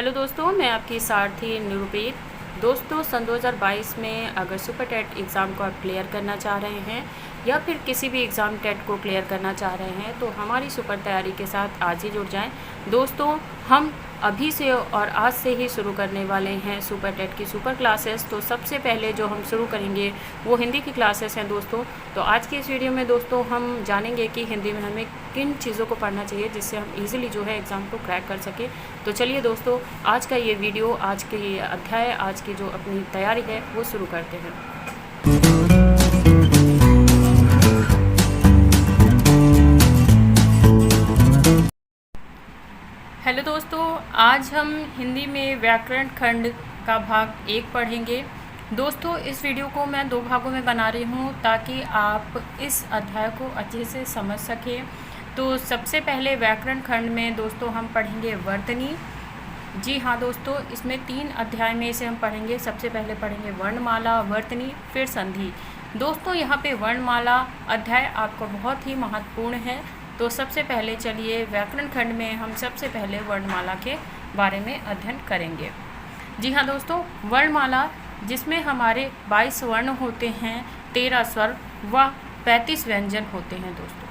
Hello दोस्तों, मैं आपकी सारथी निरूपित। दोस्तों, सन 2022 में अगर सुपर टेट एग्ज़ाम को आप क्लियर करना चाह रहे हैं या फिर किसी भी एग्ज़ाम टेट को क्लियर करना चाह रहे हैं तो हमारी सुपर तैयारी के साथ आज ही जुड़ जाएं। दोस्तों, हम अभी से और आज से ही शुरू करने वाले हैं सुपर टेट की सुपर क्लासेस। तो सबसे पहले जो हम शुरू करेंगे वो हिंदी की क्लासेस हैं दोस्तों। तो आज की इस वीडियो में दोस्तों हम जानेंगे कि हिंदी में हमें किन चीज़ों को पढ़ना चाहिए जिससे हम इजीली जो है एग्ज़ाम को क्रैक कर सकें। तो चलिए दोस्तों, आज का ये वीडियो, आज के ये अध्याय, आज की जो अपनी तैयारी है वो शुरू करते हैं। हेलो दोस्तों, आज हम हिंदी में व्याकरण खंड का भाग 1 पढ़ेंगे। दोस्तों, इस वीडियो को मैं 2 भागों में बना रही हूँ ताकि आप इस अध्याय को अच्छे से समझ सकें। तो सबसे पहले व्याकरण खंड में दोस्तों हम पढ़ेंगे वर्तनी। जी हाँ दोस्तों, इसमें 3 अध्याय में से हम पढ़ेंगे। सबसे पहले पढ़ेंगे वर्णमाला, वर्तनी, फिर संधि। दोस्तों, यहाँ पे वर्णमाला अध्याय आपको बहुत ही महत्वपूर्ण है। तो सबसे पहले चलिए व्याकरण खंड में हम सबसे पहले वर्णमाला के बारे में अध्ययन करेंगे। जी हाँ दोस्तों, वर्णमाला जिसमें हमारे 22 वर्ण होते हैं, 13 स्वर व 35 व्यंजन होते हैं दोस्तों।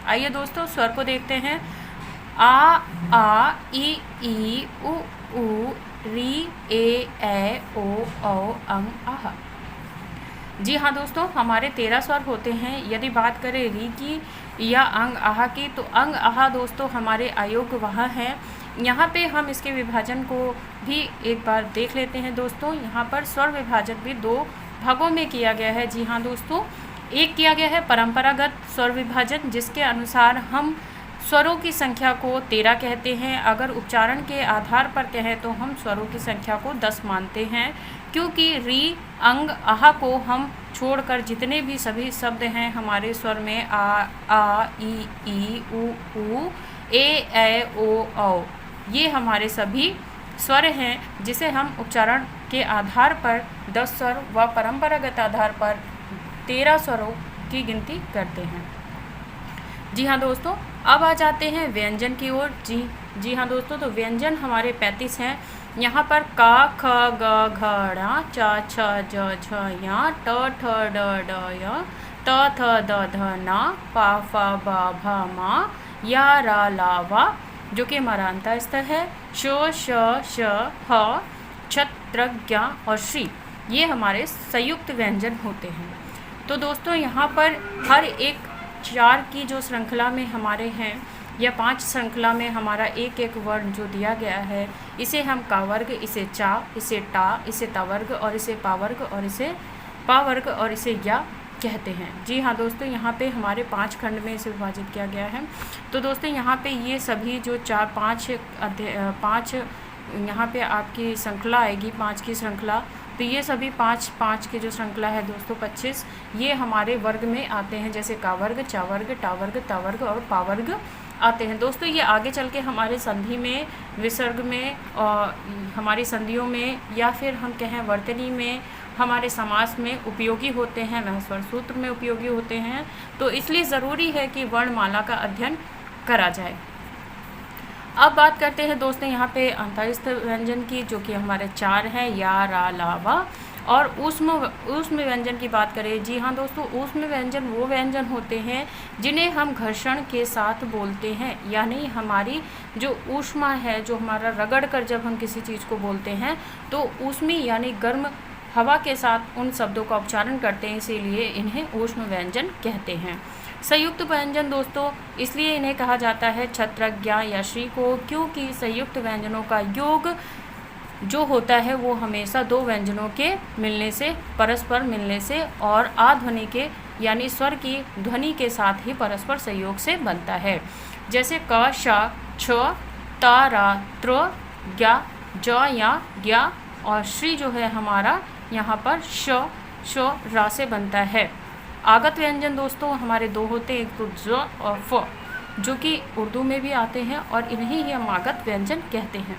आइए दोस्तों, स्वर को देखते हैं। आ ई उ री ए ओ अंग आह। जी हाँ दोस्तों, हमारे 13 स्वर होते हैं। यदि बात करें री की या अंग आह की, तो अंग आह दोस्तों हमारे अयोग्य वह हैं। यहाँ पे हम इसके विभाजन को भी एक बार देख लेते हैं दोस्तों। यहाँ पर स्वर विभाजन भी 2 भागों में किया गया है। जी हाँ दोस्तों, एक किया गया है परंपरागत स्वर विभाजन, जिसके अनुसार हम स्वरों की संख्या को 13 कहते हैं। अगर उच्चारण के आधार पर कहें तो हम स्वरों की संख्या को 10 मानते हैं, क्योंकि री अंग आह को हम छोड़कर जितने भी सभी शब्द हैं हमारे स्वर में आ ई उ ए ओ ये हमारे सभी स्वर हैं, जिसे हम उच्चारण के आधार पर 10 स्वर व परंपरागत आधार पर 13 स्वरों की गिनती करते हैं। जी हाँ दोस्तों, अब आ जाते हैं व्यंजन की ओर। जी हाँ दोस्तों, तो व्यंजन हमारे 35 हैं। यहाँ पर का ख ग घ ड़ च छ ज झ य ट ठ ड ढ य त थ द ध न प फ ब भ म या र ला व, जो कि हमारा अंतःस्थ है। श श ह छत्र ज्ञ और श्री, ये हमारे संयुक्त व्यंजन होते हैं। तो दोस्तों, यहाँ पर हर एक 4 की जो श्रृंखला में हमारे हैं या 5 श्रृंखला में हमारा एक एक वर्ण जो दिया गया है, इसे हम का वर्ग, इसे चा, इसे टा, इसे तवर्ग और इसे पावर्ग और इसे पावर्ग और इसे या कहते हैं। जी हाँ दोस्तों, यहाँ पे हमारे 5 खंड में इसे विभाजित किया गया है। तो दोस्तों, यहाँ पे ये सभी जो 5 यहाँ पे आपकी श्रृंखला आएगी, 5 की श्रृंखला। तो ये सभी 5 की जो श्रृंखला है दोस्तों 25, ये हमारे वर्ग में आते हैं, जैसे का वर्ग, चा वर्ग, टा वर्ग, ता वर्ग और पा वर्ग आते हैं। दोस्तों, ये आगे चल के हमारे संधि में, विसर्ग में और हमारी संधियों में या फिर हम कहें वर्तनी में, हमारे समास में उपयोगी होते हैं, वह स्वर सूत्र में उपयोगी होते हैं। तो इसलिए ज़रूरी है कि वर्णमाला का अध्ययन करा जाए। अब बात करते हैं दोस्तों यहाँ पे अंतःस्थ व्यंजन की, जो कि हमारे 4 हैं, या रा ला वा। और ऊष्म व्यंजन की बात करें, जी हाँ दोस्तों, ऊष्म व्यंजन वो व्यंजन होते हैं जिन्हें हम घर्षण के साथ बोलते हैं, यानी हमारी जो ऊष्मा है, जो हमारा रगड़ कर जब हम किसी चीज़ को बोलते हैं तो ऊष्मी यानी गर्म हवा के साथ उन शब्दों का उच्चारण करते हैं, इसीलिए इन्हें ऊष्म व्यंजन कहते हैं। संयुक्त व्यंजन दोस्तों इसलिए इन्हें कहा जाता है छत्रज्ञ या श्री को, क्योंकि संयुक्त व्यंजनों का योग जो होता है वो हमेशा 2 व्यंजनों के मिलने से, परस्पर मिलने से और आध्वनि के यानी स्वर की ध्वनि के साथ ही परस्पर संयोग से बनता है। जैसे क श छ त र त्र ज्ञ ज या ज्ञ, और श्री जो है हमारा यहाँ पर श रा से बनता है। आगत व्यंजन दोस्तों हमारे 2 होते हैं, एक तो ज और फ, जो कि उर्दू में भी आते हैं और इन्हें ही हम आगत व्यंजन कहते हैं।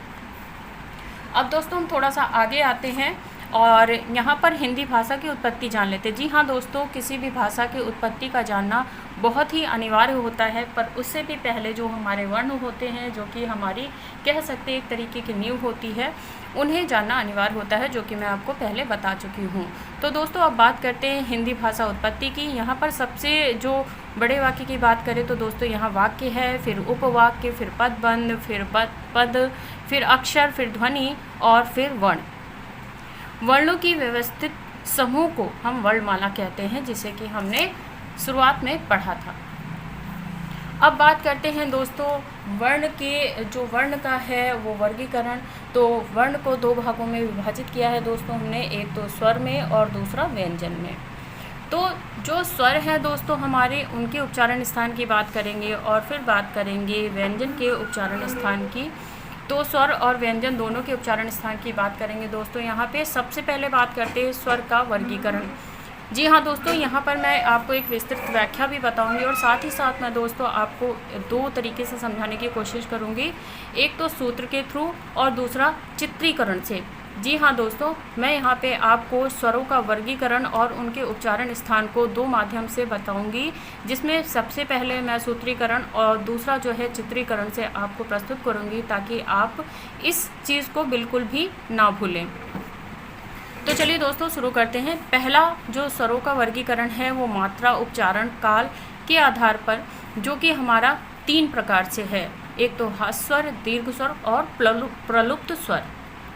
अब दोस्तों हम थोड़ा सा आगे आते हैं और यहाँ पर हिंदी भाषा की उत्पत्ति जान लेते हैं। जी हाँ दोस्तों, किसी भी भाषा की उत्पत्ति का जानना बहुत ही अनिवार्य होता है, पर उससे भी पहले जो हमारे वर्ण होते हैं, जो कि हमारी कह सकते हैं एक तरीके की नींव होती है, उन्हें जानना अनिवार्य होता है, जो कि मैं आपको पहले बता चुकी हूँ। तो दोस्तों अब बात करते हैं हिंदी भाषा उत्पत्ति की। यहाँ पर सबसे जो बड़े वाक्य की बात करें तो दोस्तों यहाँ वाक्य है, फिर उपवाक्य, फिर पदबंध, फिर पद, फिर अक्षर, फिर ध्वनि और फिर वर्ण। वर्णों की व्यवस्थित समूह को हम वर्णमाला कहते हैं, जिसे कि हमने शुरुआत में पढ़ा था। अब बात करते हैं दोस्तों वर्ण के, जो वर्ण का है वो वर्गीकरण। तो वर्ण को दो भागों में विभाजित किया है दोस्तों हमने, एक तो स्वर में और दूसरा व्यंजन में। तो जो स्वर है दोस्तों हमारे, उनके उच्चारण स्थान की बात करेंगे और फिर बात करेंगे व्यंजन के उच्चारण स्थान की। तो स्वर और व्यंजन दोनों के उच्चारण स्थान की बात करेंगे दोस्तों। यहाँ पे सबसे पहले बात करते हैं स्वर का वर्गीकरण। जी हाँ दोस्तों, यहाँ पर मैं आपको एक विस्तृत व्याख्या भी बताऊंगी और साथ ही साथ मैं दोस्तों आपको दो तरीके से समझाने की कोशिश करूँगी, एक तो सूत्र के थ्रू और दूसरा चित्रीकरण से। जी हाँ दोस्तों, मैं यहाँ पे आपको स्वरों का वर्गीकरण और उनके उच्चारण स्थान को दो माध्यम से बताऊंगी, जिसमें सबसे पहले मैं सूत्रीकरण और दूसरा जो है चित्रीकरण से आपको प्रस्तुत करूँगी, ताकि आप इस चीज़ को बिल्कुल भी ना भूलें। तो चलिए दोस्तों शुरू करते हैं। पहला जो स्वरों का वर्गीकरण है वो मात्रा, उच्चारण, काल के आधार पर, जो कि हमारा 3 प्रकार से है। एक तो हास्य स्वर, दीर्घ स्वर और प्रलुप्त स्वर।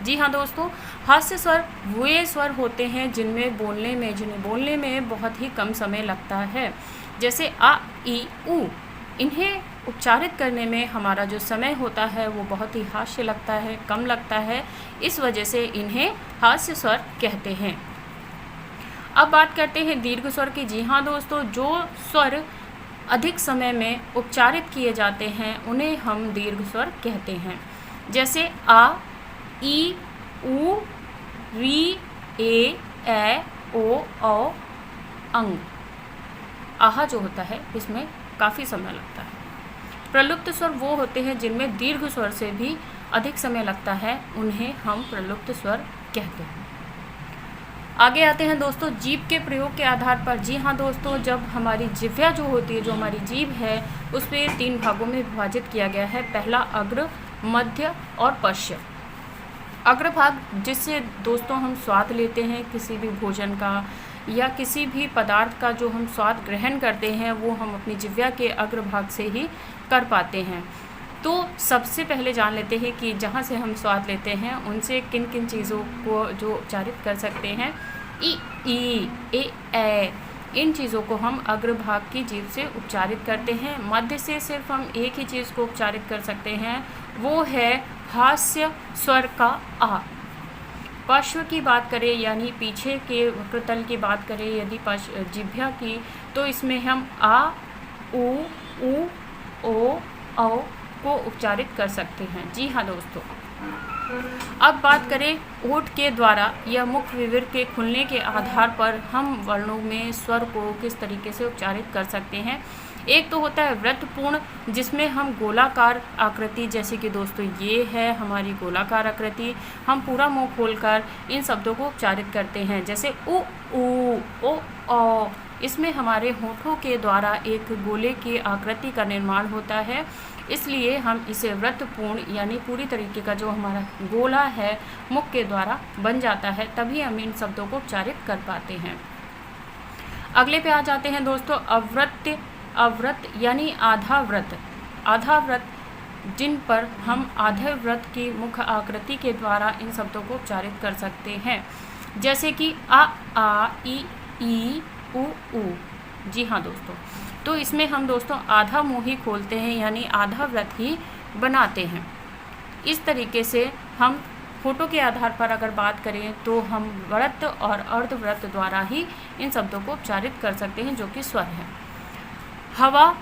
जी हाँ दोस्तों, हास्य स्वर वे स्वर होते हैं जिन्हें बोलने में बहुत ही कम समय लगता है, जैसे आ, ई, ऊ। इन्हें उच्चारित करने में हमारा जो समय होता है वो बहुत ही हास्य लगता है, कम लगता है, इस वजह से इन्हें हास्य स्वर कहते हैं। अब बात करते हैं दीर्घ स्वर की। जी हाँ दोस्तों, जो स्वर अधिक समय में उच्चारित किए जाते हैं उन्हें हम दीर्घ स्वर कहते हैं, जैसे आ, ई, ऊ, री, ए, ओ, औ, अंग। आहा जो होता है इसमें काफ़ी समय लगता है। प्रलुप्त स्वर वो होते हैं जिनमें दीर्घ स्वर से भी अधिक समय लगता है, उन्हें हम प्रलुप्त स्वर कहते हैं। आगे आते हैं दोस्तों जीभ के प्रयोग के आधार पर। जी हाँ दोस्तों, जब हमारी जिह्वा जो होती है, जो हमारी जीभ है, उस पर 3 भागों में विभाजित किया गया है। पहला अग्र, मध्य और पश्च। अग्रभाग, जिससे दोस्तों हम स्वाद लेते हैं किसी भी भोजन का या किसी भी पदार्थ का, जो हम स्वाद ग्रहण करते हैं वो हम अपनी जिह्वा के अग्रभाग से ही कर पाते हैं। तो सबसे पहले जान लेते हैं कि जहाँ से हम स्वाद लेते हैं उनसे किन किन चीज़ों को जो उच्चारित कर सकते हैं। ई, ए, इन चीज़ों को हम अग्रभाग की जीभ से उच्चारित करते हैं। मध्य से सिर्फ हम एक ही चीज़ को उच्चारित कर सकते हैं, वो है हास्य स्वर का आ। पार्श्व की बात करें यानी पीछे के वक्रतल की बात करें यदि जिह्वा की, तो इसमें हम आ, ऊ, ओ, औ को उच्चारित कर सकते हैं। जी हाँ दोस्तों, अब बात करें ओठ के द्वारा या मुख विवर के खुलने के आधार पर हम वर्णों में स्वर को किस तरीके से उच्चारित कर सकते हैं। एक तो होता है वृत्तपूर्ण, जिसमें हम गोलाकार आकृति, जैसे कि दोस्तों ये है हमारी गोलाकार आकृति, हम पूरा मुंह खोलकर इन शब्दों को उच्चारित करते हैं, जैसे उ, ओ, औ। इसमें हमारे होठों के द्वारा एक गोले की आकृति का निर्माण होता है, इसलिए हम इसे वृत्तपूर्ण यानी पूरी तरीके का जो हमारा गोला है मुख के द्वारा बन जाता है, तभी हम इन शब्दों को उच्चारित कर पाते हैं। अगले पे आ जाते हैं दोस्तों अवृत यानी आधा व्रत, जिन पर हम आधे व्रत की मुख आकृति के द्वारा इन शब्दों को उच्चारित कर सकते हैं, जैसे कि आ, ई, ऊ। जी हाँ दोस्तों, तो इसमें हम दोस्तों आधा मुंह ही खोलते हैं यानी आधा व्रत ही बनाते हैं। इस तरीके से हम फोटो के आधार पर अगर बात करें तो हम व्रत और अर्धव्रत द्वारा ही इन शब्दों को उच्चारित कर सकते हैं, जो कि स्वर है। हवा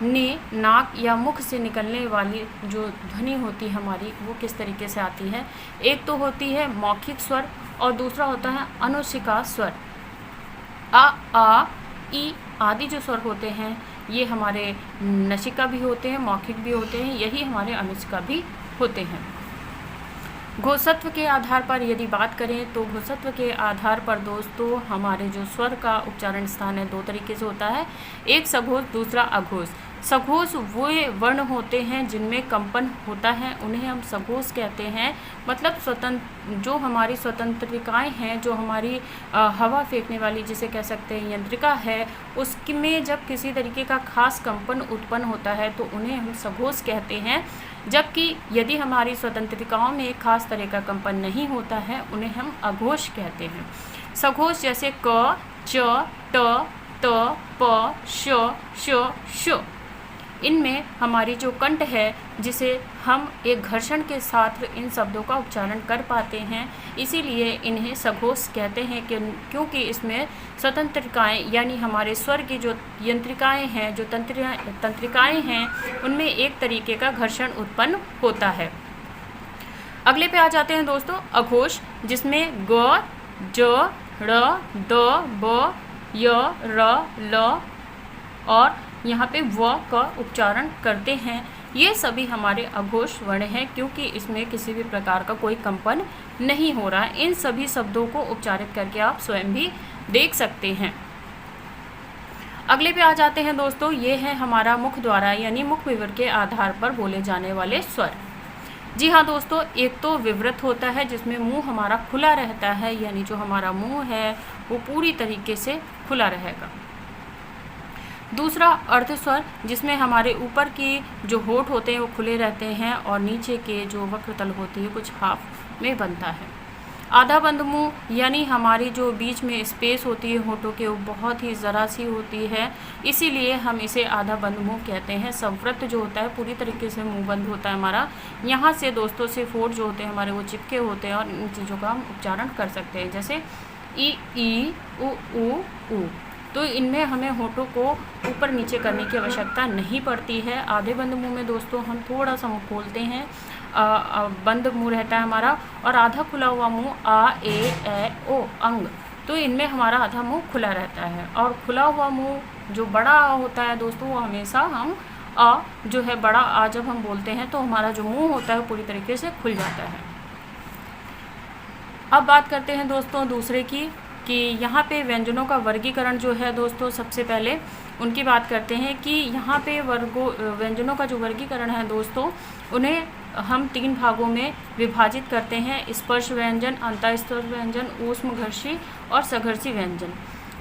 ने नाक या मुख से निकलने वाली जो ध्वनि होती है हमारी, वो किस तरीके से आती है। एक तो होती है मौखिक स्वर और दूसरा होता है अनुशिका स्वर। आ, ई आदि जो स्वर होते हैं ये हमारे नशिका भी होते हैं, मौखिक भी होते हैं, यही हमारे अनुशिका भी होते हैं। घोषत्व के आधार पर यदि बात करें तो घोषत्व के आधार पर दोस्तों हमारे जो स्वर का उच्चारण स्थान है दो तरीके से होता है, एक सघोष दूसरा अघोष। सघोष वो वर्ण होते हैं जिनमें कंपन होता है, उन्हें हम सघोष कहते हैं। मतलब स्वतंत्र जो हमारी स्वतंत्रिकाएं हैं, जो हमारी हवा फेंकने वाली जिसे कह सकते हैं यंत्रिका है, उसमें जब किसी तरीके का खास कंपन उत्पन्न होता है तो उन्हें हम सघोष कहते हैं। जबकि यदि हमारी स्वतंत्रिकाओं में एक खास तरह का कंपन नहीं होता है उन्हें हम अघोष कहते हैं। सघोष जैसे क, च, ट, त, प, श। इनमें हमारी जो कंठ है जिसे हम एक घर्षण के साथ इन शब्दों का उच्चारण कर पाते हैं, इसीलिए इन्हें सघोष कहते हैं क्योंकि इसमें स्वतंत्रिकाएं यानी हमारे स्वर की जो यंत्रिकाएं हैं, जो तंत्रिकाएं हैं, उनमें एक तरीके का घर्षण उत्पन्न होता है। अगले पे आ जाते हैं दोस्तों अघोष, जिसमें ग, ज, ड़, द, ब, य, र, ल और यहाँ पे व का उच्चारण करते हैं। ये सभी हमारे अघोष वर्ण हैं क्योंकि इसमें किसी भी प्रकार का कोई कंपन नहीं हो रहा है। इन सभी शब्दों को उच्चारित करके आप स्वयं भी देख सकते हैं। अगले पे आ जाते हैं दोस्तों, ये है हमारा मुख द्वारा यानी मुख विवर के आधार पर बोले जाने वाले स्वर। जी हाँ दोस्तों, एक तो विवृत होता है जिसमें मुंह हमारा खुला रहता है, यानी जो हमारा मुंह है वो पूरी तरीके से खुला रहेगा। दूसरा अर्धस्वर, जिसमें हमारे ऊपर की जो होंठ होते हैं वो खुले रहते हैं और नीचे के जो वक्रतल होती है कुछ हाफ में बनता है। आधा बंद मुंह यानी हमारी जो बीच में स्पेस होती है होंठों के वो बहुत ही ज़रा सी होती है, इसीलिए हम इसे आधा बंद मुंह कहते हैं। संवृत जो होता है पूरी तरीके से मुंह बंद होता है हमारा। यहाँ से दोस्तों से होंठ जो होते हैं हमारे वो चिपके होते हैं और इन चीज़ों का हम उच्चारण कर सकते हैं, जैसे ई, उ। तो इनमें हमें होठों को ऊपर नीचे करने की आवश्यकता नहीं पड़ती है। आधे बंद मुंह में दोस्तों हम थोड़ा सा मुंह खोलते हैं, बंद मुंह रहता है हमारा, और आधा खुला हुआ मुंह आ, ए, ओ, अंग। तो इनमें हमारा आधा मुंह खुला रहता है। और खुला हुआ मुंह जो बड़ा होता है दोस्तों वो हमेशा हम जो है बड़ा आ जब हम बोलते हैं तो हमारा जो मुंह होता है वो पूरी तरीके से खुल जाता है। अब बात करते हैं दोस्तों दूसरे की कि यहाँ पे व्यंजनों का वर्गीकरण जो है दोस्तों, सबसे पहले उनकी बात करते हैं कि यहाँ पे व्यंजनों का जो वर्गीकरण है दोस्तों, उन्हें हम 3 भागों में विभाजित करते हैं: स्पर्श व्यंजन, अंतःस्पर्श व्यंजन, ऊष्मघर्षी और सघर्षी व्यंजन।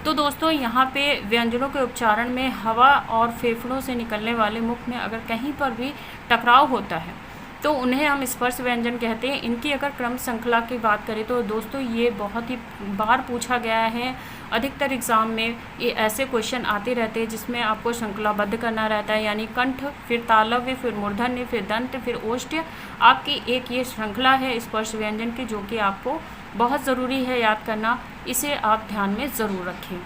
तो दोस्तों यहाँ पे व्यंजनों के उच्चारण में हवा और फेफड़ों से निकलने वाले मुख में अगर कहीं पर भी टकराव होता है तो उन्हें हम स्पर्श व्यंजन कहते हैं। इनकी अगर क्रम श्रृंखला की बात करें तो दोस्तों ये बहुत ही बार पूछा गया है। अधिकतर एग्ज़ाम में ये ऐसे क्वेश्चन आते रहते हैं जिसमें आपको श्रृंखलाबद्ध करना रहता है, यानी कंठ, फिर तालव्य, फिर मूर्धन्य, फिर दंत, फिर ओष्ठ्य। आपकी एक ये श्रृंखला है स्पर्श व्यंजन की जो कि आपको बहुत ज़रूरी है याद करना, इसे आप ध्यान में ज़रूर रखें।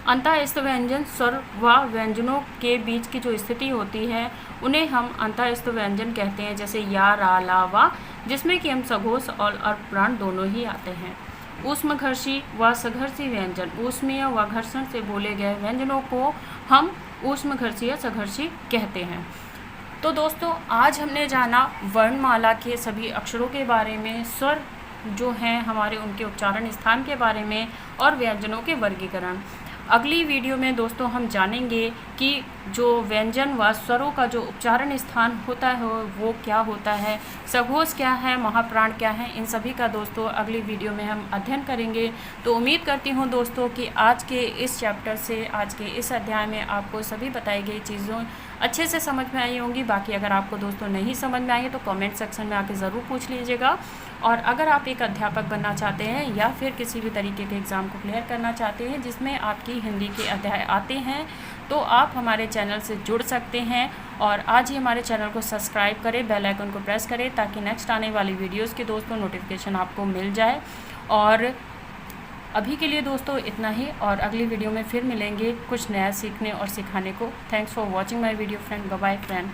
अंतःस्थ व्यंजन स्वर व व्यंजनों के बीच की जो स्थिति होती है उन्हें हम अंतःस्थ व्यंजन कहते हैं, जैसे या, रा, ला, वा, जिसमें कि हम सघोष और अर्धप्राण दोनों ही आते हैं। ऊष्मघर्षी व सघर्षी व्यंजन, ऊष्मीय व घर्षण से बोले गए व्यंजनों को हम ऊष्मघर्षी या सघर्षी कहते हैं। तो दोस्तों आज हमने जाना वर्णमाला के सभी अक्षरों के बारे में, स्वर जो हैं हमारे उनके उच्चारण स्थान के बारे में और व्यंजनों के वर्गीकरण। अगली वीडियो में दोस्तों हम जानेंगे कि जो व्यंजन व स्वरों का जो उच्चारण स्थान होता है वो क्या होता है, सघोष क्या है, महाप्राण क्या है, इन सभी का दोस्तों अगली वीडियो में हम अध्ययन करेंगे। तो उम्मीद करती हूँ दोस्तों कि आज के इस चैप्टर से, आज के इस अध्याय में आपको सभी बताई गई चीज़ों अच्छे से समझ में आई होंगी। बाकी अगर आपको दोस्तों नहीं समझ में आई है तो कमेंट सेक्शन में आके ज़रूर पूछ लीजिएगा। और अगर आप एक अध्यापक बनना चाहते हैं या फिर किसी भी तरीके के एग्ज़ाम को क्लियर करना चाहते हैं जिसमें आपकी हिंदी के अध्याय आते हैं तो आप हमारे चैनल से जुड़ सकते हैं। और आज ही हमारे चैनल को सब्सक्राइब करें, बेल आइकन को प्रेस करें ताकि नेक्स्ट आने वाली वीडियोज़ की दोस्तों नोटिफिकेशन आपको मिल जाए। और अभी के लिए दोस्तों इतना ही, और अगली वीडियो में फिर मिलेंगे कुछ नया सीखने और सिखाने को। Thanks for watching my video friend. Bye bye friend.